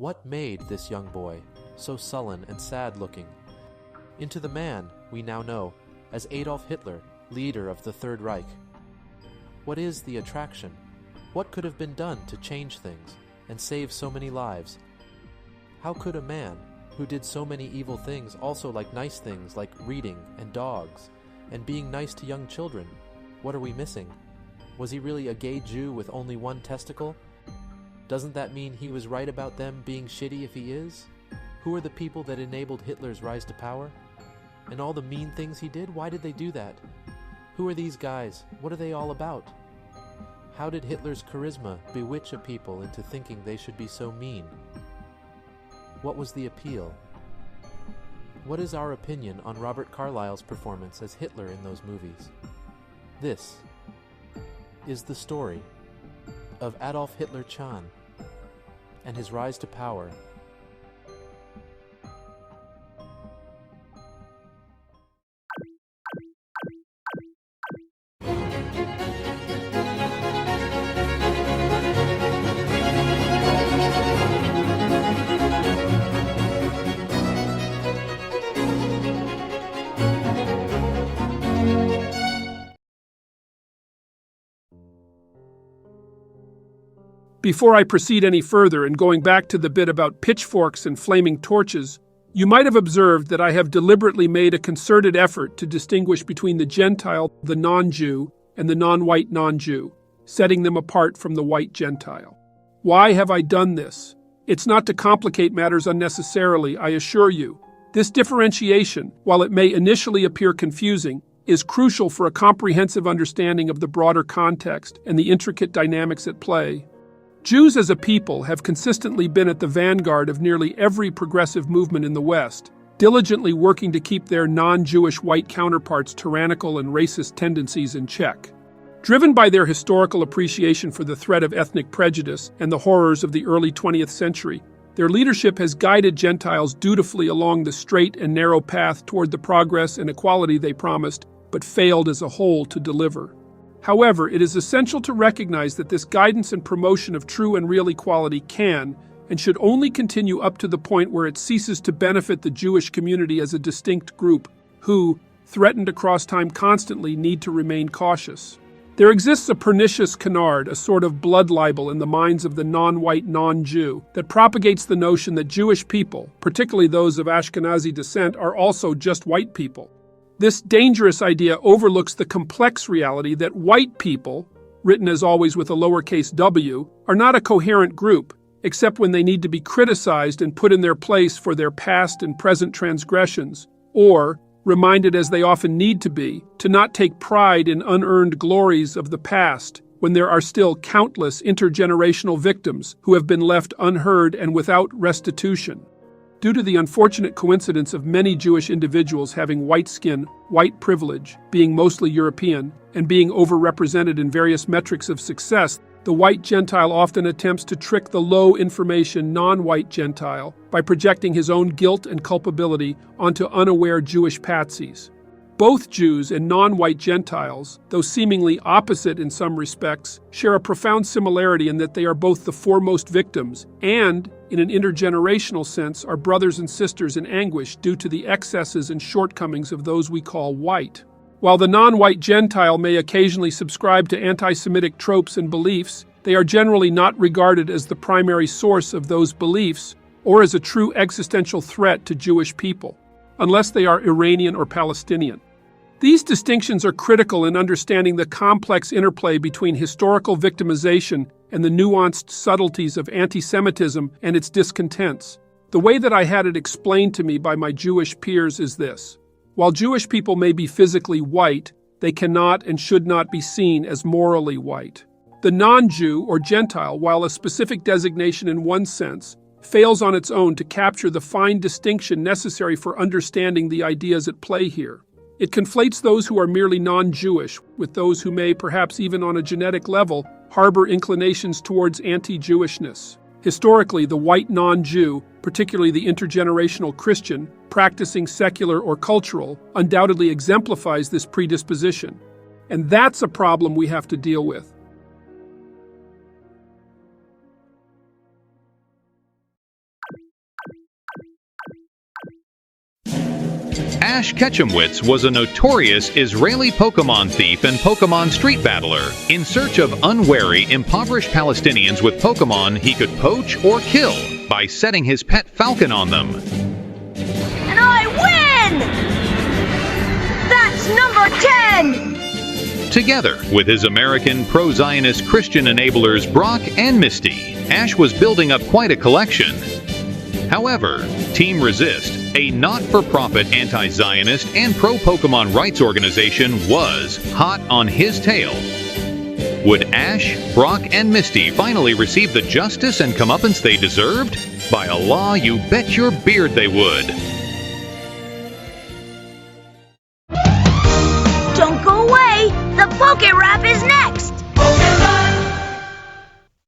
What made this young boy so sullen and sad-looking into the man we now know as Adolf Hitler, leader of the Third Reich? What is the attraction? What could have been done to change things and save so many lives? How could a man who did so many evil things also like nice things like reading and dogs and being nice to young children? What are we missing? Was he really a gay Jew with only one testicle? Doesn't that mean he was right about them being shitty if he is? Who are the people that enabled Hitler's rise to power? And all the mean things he did, why did they do that? Who are these guys? What are they all about? How did Hitler's charisma bewitch a people into thinking they should be so mean? What was the appeal? What is our opinion on Robert Carlyle's performance as Hitler in those movies? This is the story of Adolf Hitler-Chan and his rise to power. Before I proceed any further and going back to the bit about pitchforks and flaming torches, you might have observed that I have deliberately made a concerted effort to distinguish between the Gentile, the non-Jew, and the non-white non-Jew, setting them apart from the white Gentile. Why have I done this? It's not to complicate matters unnecessarily, I assure you. This differentiation, while it may initially appear confusing, is crucial for a comprehensive understanding of the broader context and the intricate dynamics at play. Jews as a people have consistently been at the vanguard of nearly every progressive movement in the West, diligently working to keep their non-Jewish white counterparts' tyrannical and racist tendencies in check. Driven by their historical appreciation for the threat of ethnic prejudice and the horrors of the early 20th century, their leadership has guided Gentiles dutifully along the straight and narrow path toward the progress and equality they promised, but failed as a whole to deliver. However, it is essential to recognize that this guidance and promotion of true and real equality can and should only continue up to the point where it ceases to benefit the Jewish community as a distinct group who, threatened across time constantly, need to remain cautious. There exists a pernicious canard, a sort of blood libel in the minds of the non-white non-Jew that propagates the notion that Jewish people, particularly those of Ashkenazi descent, are also just white people. This dangerous idea overlooks the complex reality that white people, written as always with a lowercase w, are not a coherent group, except when they need to be criticized and put in their place for their past and present transgressions, or, reminded as they often need to be, to not take pride in unearned glories of the past, when there are still countless intergenerational victims who have been left unheard and without restitution. Due to the unfortunate coincidence of many Jewish individuals having white skin, white privilege, being mostly European, and being overrepresented in various metrics of success, the white Gentile often attempts to trick the low-information non-white Gentile by projecting his own guilt and culpability onto unaware Jewish patsies. Both Jews and non-white Gentiles, though seemingly opposite in some respects, share a profound similarity in that they are both the foremost victims and, in an intergenerational sense, are brothers and sisters in anguish due to the excesses and shortcomings of those we call white. While the non-white Gentile may occasionally subscribe to anti-Semitic tropes and beliefs, they are generally not regarded as the primary source of those beliefs or as a true existential threat to Jewish people, unless they are Iranian or Palestinian. These distinctions are critical in understanding the complex interplay between historical victimization and the nuanced subtleties of antisemitism and its discontents. The way that I had it explained to me by my Jewish peers is this. While Jewish people may be physically white, they cannot and should not be seen as morally white. The non-Jew or Gentile, while a specific designation in one sense, fails on its own to capture the fine distinction necessary for understanding the ideas at play here. It conflates those who are merely non-Jewish with those who may, perhaps even on a genetic level, harbor inclinations towards anti-Jewishness. Historically, the white non-Jew, particularly the intergenerational Christian, practicing secular or cultural, undoubtedly exemplifies this predisposition. And that's a problem we have to deal with. Ash Ketchumwitz was a notorious Israeli Pokemon thief and Pokemon street battler, in search of unwary, impoverished Palestinians with Pokemon he could poach or kill by setting his pet falcon on them. And I win! That's number 10! Together with his American pro-Zionist Christian enablers Brock and Misty, Ash was building up quite a collection. However, Team Resist, a not-for-profit anti-Zionist and pro-Pokemon rights organization, was hot on his tail. Would Ash, Brock, and Misty finally receive the justice and comeuppance they deserved? By Allah, you bet your beard they would.